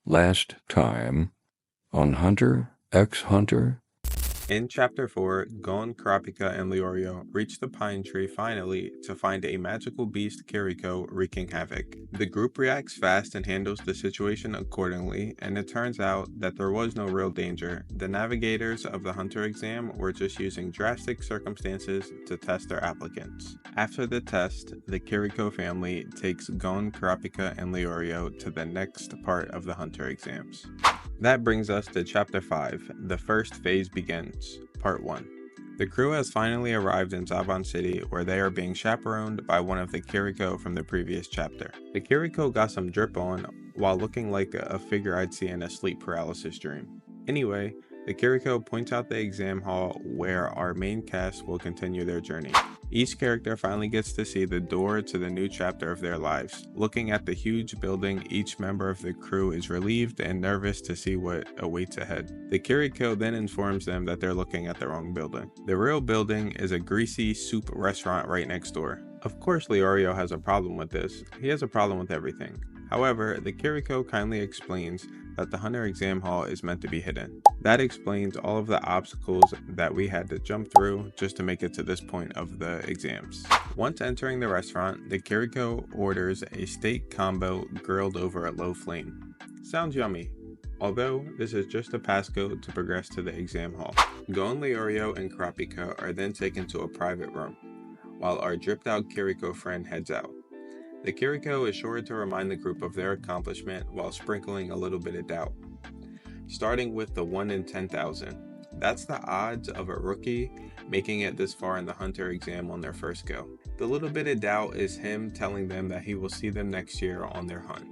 Last time on Hunter x Hunter. In Chapter 4, Gon, Kurapika, and Leorio reach the pine tree finally to find a magical beast Kiriko wreaking havoc. The group reacts fast and handles the situation accordingly, and it turns out that there was no real danger. The navigators of the Hunter exam were just using drastic circumstances to test their applicants. After the test, the Kiriko family takes Gon, Kurapika, and Leorio to the next part of the Hunter exams. That brings us to Chapter 5, The First Phase Begins, Part 1. The crew has finally arrived in Zaban City, where they are being chaperoned by one of the Kiriko from the previous chapter. The Kiriko got some drip on, while looking like a figure I'd see in a sleep paralysis dream. Anyway, the Kiriko points out the exam hall where our main cast will continue their journey. Each character finally gets to see the door to the new chapter of their lives. Looking at the huge building, each member of the crew is relieved and nervous to see what awaits ahead. The Kiriko then informs them that they're looking at the wrong building. The real building is a greasy soup restaurant right next door. Of course, Leorio has a problem with this. He has a problem with everything. However, the Kiriko kindly explains that the Hunter exam hall is meant to be hidden. That explains all of the obstacles that we had to jump through just to make it to this point of the exams. Once entering the restaurant, the Kiriko orders a steak combo grilled over a low flame. Sounds yummy. Although this is just a passcode to progress to the exam hall. Gon, Leorio, and Kurapika are then taken to a private room, while our dripped out Kiriko friend heads out. The Kiriko is sure to remind the group of their accomplishment while sprinkling a little bit of doubt. Starting with the 1 in 10,000. That's the odds of a rookie making it this far in the Hunter exam on their first go. The little bit of doubt is him telling them that he will see them next year on their hunt,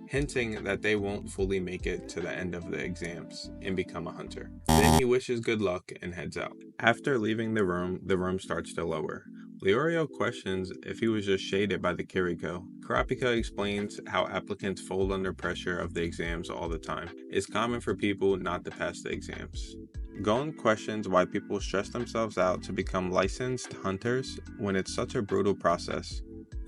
hinting that they won't fully make it to the end of the exams and become a hunter. Then he wishes good luck and heads out. After leaving the room starts to lower. Leorio questions if he was just shaded by the Kiriko. Kurapika explains how applicants fold under pressure of the exams all the time. It's common for people not to pass the exams. Gon questions why people stress themselves out to become licensed hunters when it's such a brutal process.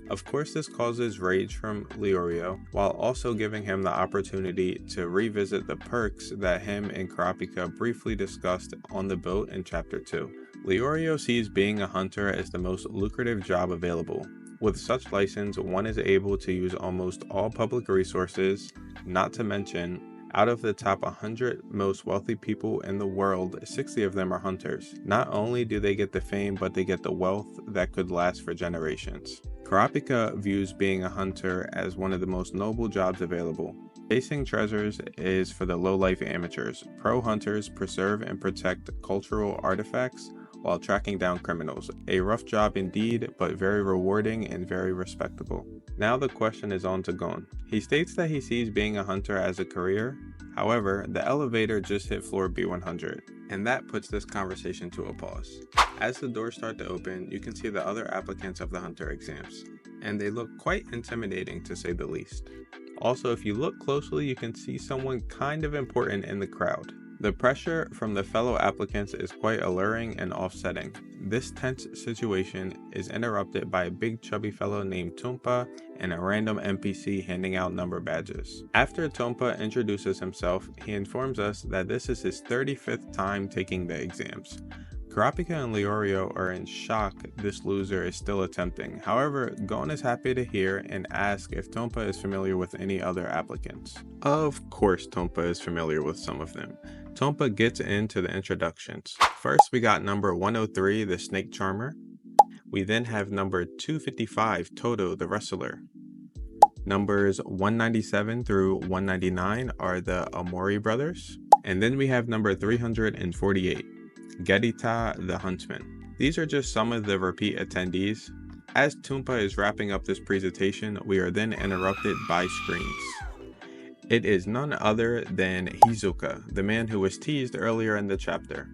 Of course, this causes rage from Leorio, while also giving him the opportunity to revisit the perks that him and Kurapika briefly discussed on the boat in Chapter 2. Leorio sees being a hunter as the most lucrative job available. With such license, one is able to use almost all public resources, not to mention, out of the top 100 most wealthy people in the world, 60 of them are hunters. Not only do they get the fame, but they get the wealth that could last for generations. Kurapika views being a hunter as one of the most noble jobs available. Chasing treasures is for the low-life amateurs. Pro hunters preserve and protect cultural artifacts while tracking down criminals. A rough job indeed, but very rewarding and very respectable. Now the question is on to Gon. He states that he sees being a hunter as a career. However, the elevator just hit floor B100, and that puts this conversation to a pause. As the doors start to open, you can see the other applicants of the Hunter exams, and they look quite intimidating to say the least. Also, if you look closely, you can see someone kind of important in the crowd. The pressure from the fellow applicants is quite alluring and offsetting. This tense situation is interrupted by a big chubby fellow named Tumpa and a random NPC handing out number badges. After Tumpa introduces himself, he informs us that this is his 35th time taking the exams. Kurapika and Leorio are in shock this loser is still attempting. However, Gon is happy to hear and ask if Tumpa is familiar with any other applicants. Of course Tumpa is familiar with some of them. Tumpa gets into the introductions. First we got number 103, the Snake Charmer. We then have number 255, Toto the Wrestler. Numbers 197 through 199 are the Amori brothers. And then we have number 348. Gedita the Huntsman. These are just some of the repeat attendees. As Tumpa is wrapping up this presentation, we are then interrupted by screams. It is none other than Hizuka, the man who was teased earlier in the chapter.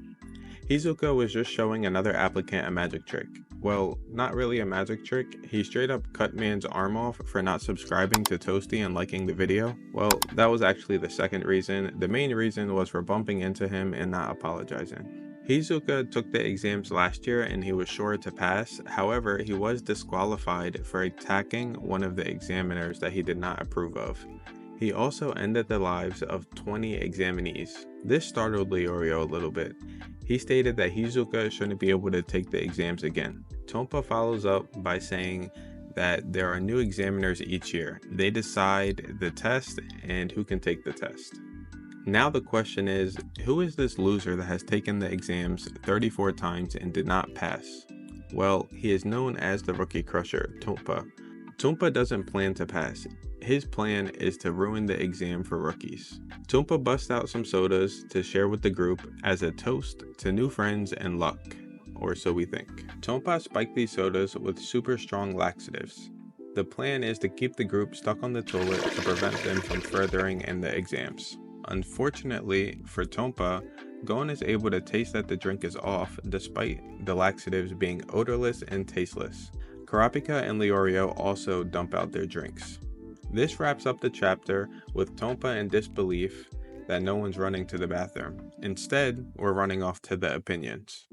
Hizuka was just showing another applicant a magic trick. Well, not really a magic trick, he straight up cut man's arm off for not subscribing to Toasty and liking the video. Well, that was actually the second reason. The main reason was for bumping into him and not apologizing. Hizuka took the exams last year and he was sure to pass. However, he was disqualified for attacking one of the examiners that he did not approve of. He also ended the lives of 20 examinees. This startled Leorio a little bit. He stated that Hizuka shouldn't be able to take the exams again. Tompa follows up by saying that there are new examiners each year. They decide the test and who can take the test. Now the question is, who is this loser that has taken the exams 34 times and did not pass? Well, he is known as the Rookie Crusher, Tompa. Tompa doesn't plan to pass. His plan is to ruin the exam for rookies. Tompa busts out some sodas to share with the group as a toast to new friends and luck, or so we think. Tompa spiked these sodas with super strong laxatives. The plan is to keep the group stuck on the toilet to prevent them from furthering in the exams. Unfortunately for Tompa, Gon is able to taste that the drink is off despite the laxatives being odorless and tasteless. Kurapika and Leorio also dump out their drinks. This wraps up the chapter with Tompa in disbelief that no one's running to the bathroom. Instead, we're running off to the opinions.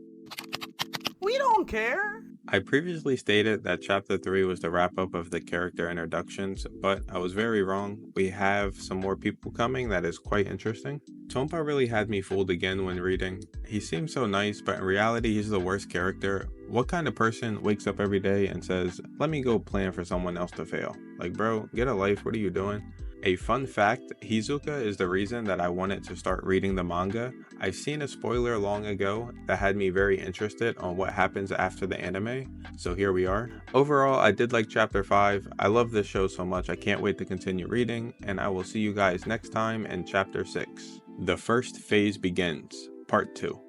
We don't care. I previously stated that chapter 3 was the wrap up of the character introductions, but I was very wrong. We have some more people coming that is quite interesting. Tompa really had me fooled again when reading. He seems so nice, but in reality he's the worst character. What kind of person wakes up every day and says, let me go plan for someone else to fail? Like, bro, get a life, what are you doing? A fun fact, Hizuka is the reason that I wanted to start reading the manga. I've seen a spoiler long ago that had me very interested on what happens after the anime, so here we are. Overall, I did like chapter 5. I love this show so much, I can't wait to continue reading, and I will see you guys next time in chapter 6. The first phase begins, part 2.